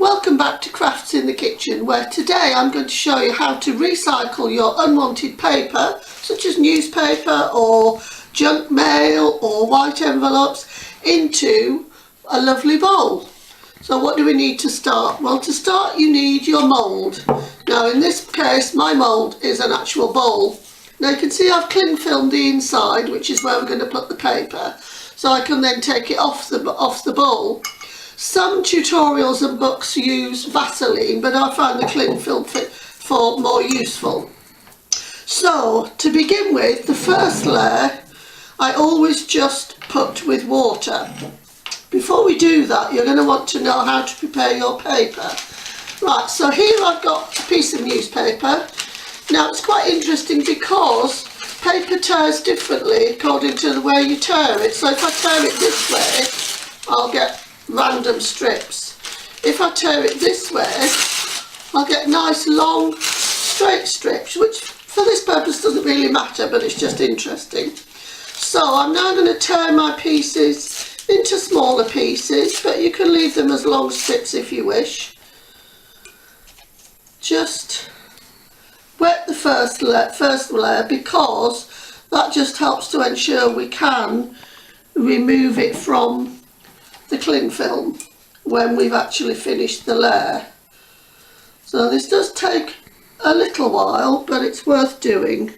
welcome back to Crafts in the Kitchen, where today I'm going to show you how to recycle your unwanted paper, such as newspaper or junk mail or white envelopes, into a lovely bowl. So what do we need to start? Well, to start you need your mould. Now in this case my mould is an actual bowl. Now you can see I've cling filmed the inside, which is where we're going to put the paper, so I can then take it off the bowl. Some tutorials and books use Vaseline, but I find the cling film for more useful. So to begin with, the first layer I always just put with water. Before we do that, you're going to want to know how to prepare your paper. Right, so here I've got a piece of newspaper. Now it's quite interesting because paper tears differently according to the way you tear it. So if I tear it this way, I'll get random strips. If I tear it this way, I'll get nice long straight strips, which for this purpose doesn't really matter, but it's just interesting. So I'm now going to tear my pieces into smaller pieces, but you can leave them as long strips if you wish. Just wet the first layer because that just helps to ensure we can remove it from the cling film when we've actually finished the layer. So this does take a little while, but it's worth doing.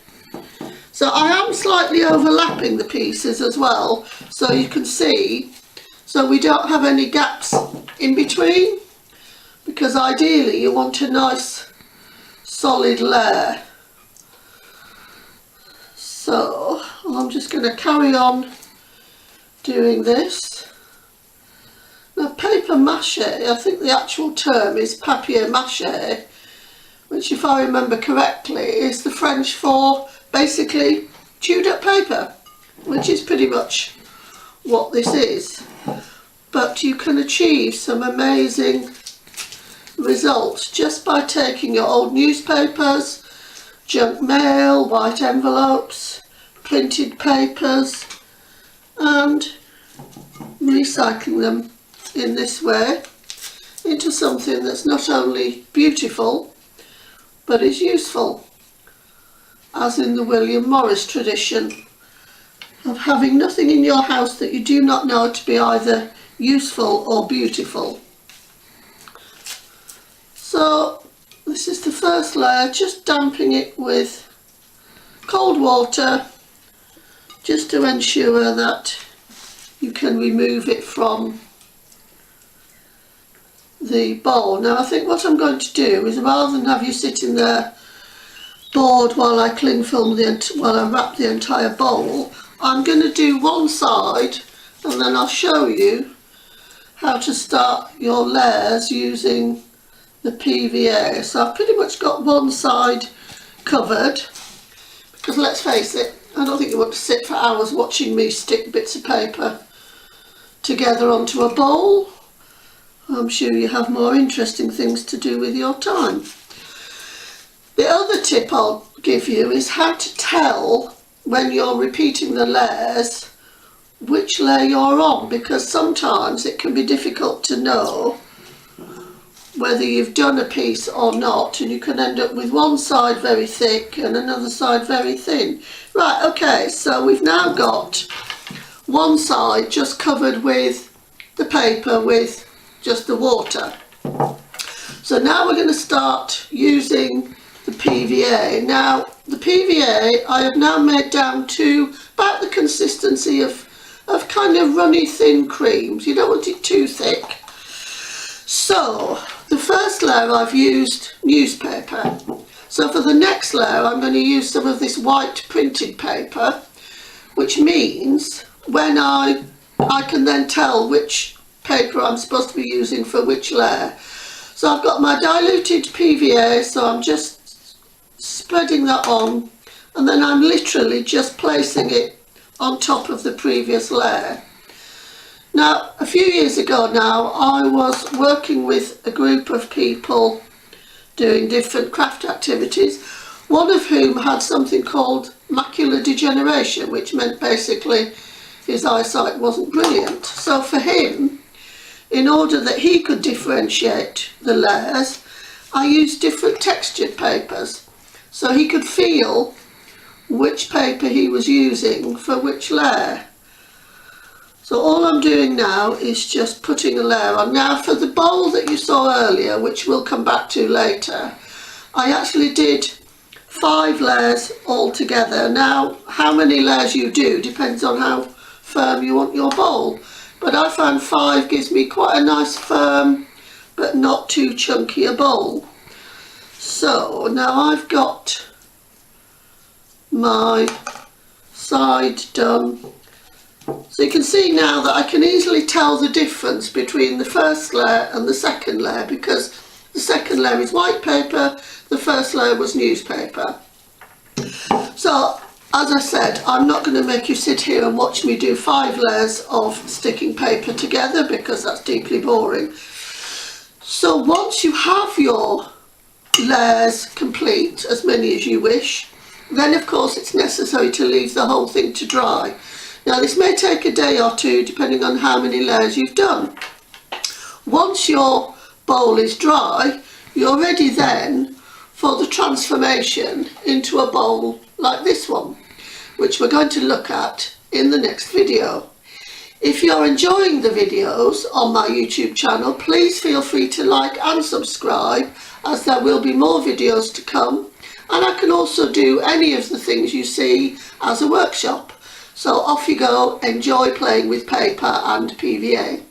So I am slightly overlapping the pieces as well, so you can see, so we don't have any gaps in between, because ideally you want a nice solid layer. So I'm just going to carry on doing this. Now paper mache, I think the actual term is papier mache, which if I remember correctly is the French for basically chewed up paper, which is pretty much what this is. But you can achieve some amazing results just by taking your old newspapers, junk mail, white envelopes, printed papers, and recycling them in this way into something that's not only beautiful but is useful, as in the William Morris tradition of having nothing in your house that you do not know to be either useful or beautiful. So this is the first layer, just damping it with cold water just to ensure that you can remove it from the bowl. Now I think what I'm going to do is, rather than have you sitting there bored while I cling film while I wrap the entire bowl, I'm going to do one side and then I'll show you how to start your layers using the PVA. So I've pretty much got one side covered, because let's face it, I don't think you want to sit for hours watching me stick bits of paper together onto a bowl. I'm sure you have more interesting things to do with your time. The other tip I'll give you is how to tell when you're repeating the layers which layer you're on, because sometimes it can be difficult to know whether you've done a piece or not, and you can end up with one side very thick and another side very thin. Right, okay, so we've now got one side just covered with the paper with just the water. So now we're going to start using the PVA. Now the PVA I have now made down to about the consistency of kind of runny thin creams. You don't want it too thick. So the first layer I've used newspaper. So for the next layer I'm going to use some of this white printed paper, which means when I can then tell which paper I'm supposed to be using for which layer. So I've got my diluted PVA, so I'm just spreading that on, and then I'm literally just placing it on top of the previous layer. Now a few years ago now, I was working with a group of people doing different craft activities, one of whom had something called macular degeneration, which meant basically his eyesight wasn't brilliant. So for him in order that he could differentiate the layers, I used different textured papers so he could feel which paper he was using for which layer. So all I'm doing now is just putting a layer on. Now for the bowl that you saw earlier, which we'll come back to later, I actually did 5 layers altogether. Now how many layers you do depends on how firm you want your bowl, but I found 5 gives me quite a nice firm but not too chunky a bowl. So now I've got my side done. So you can see now that I can easily tell the difference between the first layer and the second layer, because the second layer is white paper, the first layer was newspaper. So as I said, I'm not going to make you sit here and watch me do 5 layers of sticking paper together, because that's deeply boring. So once you have your layers complete, as many as you wish, then of course it's necessary to leave the whole thing to dry. Now this may take a day or two depending on how many layers you've done. Once your bowl is dry, you're ready then for the transformation into a bowl like this one, which we're going to look at in the next video. If you're enjoying the videos on my YouTube channel, please feel free to like and subscribe, as there will be more videos to come, and I can also do any of the things you see as a workshop. So off you go, enjoy playing with paper and PVA.